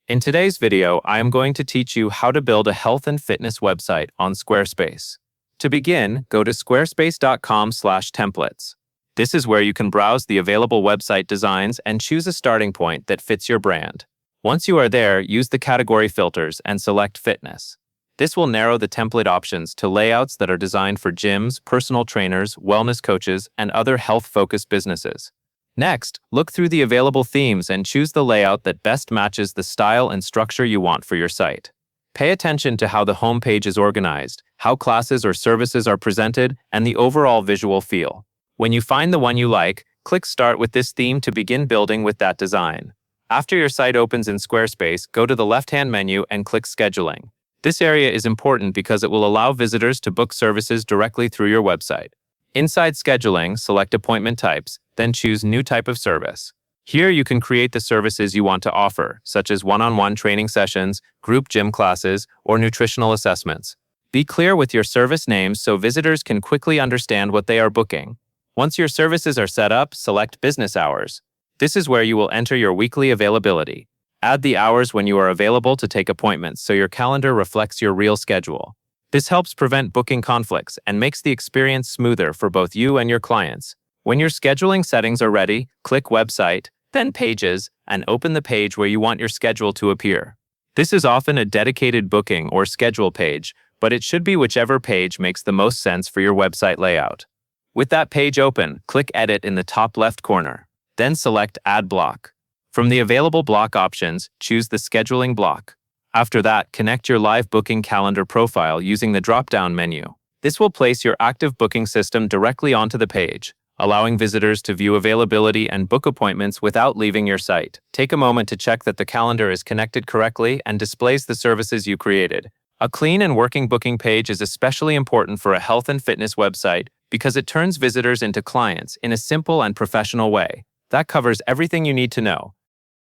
In today's video, I am going to teach you how to build a health and fitness website on Squarespace. To begin, go to squarespace.com/templates. This is where you can browse the available website designs and choose a starting point that fits your brand. Once you are there, use the category filters and select Fitness. This will narrow the template options to layouts that are designed for gyms, personal trainers, wellness coaches, and other health-focused businesses. Next, look through the available themes and choose the layout that best matches the style and structure you want for your site. Pay attention to how the homepage is organized, how classes or services are presented, and the overall visual feel. When you find the one you like, click Start with this theme to begin building with that design. After your site opens in Squarespace, go to the left-hand menu and click Scheduling. This area is important because it will allow visitors to book services directly through your website. Inside Scheduling, select Appointment Types, then choose New Type of Service. Here you can create the services you want to offer, such as one-on-one training sessions, group gym classes, or nutritional assessments. Be clear with your service names so visitors can quickly understand what they are booking. Once your services are set up, select Business Hours. This is where you will enter your weekly availability. Add the hours when you are available to take appointments so your calendar reflects your real schedule. This helps prevent booking conflicts and makes the experience smoother for both you and your clients. When your scheduling settings are ready, click Website, then Pages, and open the page where you want your schedule to appear. This is often a dedicated booking or schedule page, but it should be whichever page makes the most sense for your website layout. With that page open, click Edit in the top left corner. Then select Add Block. From the available block options, choose the Scheduling block. After that, connect your live booking calendar profile using the drop-down menu. This will place your active booking system directly onto the page, allowing visitors to view availability and book appointments without leaving your site. Take a moment to check that the calendar is connected correctly and displays the services you created. A clean and working booking page is especially important for a health and fitness website because it turns visitors into clients in a simple and professional way. That covers everything you need to know.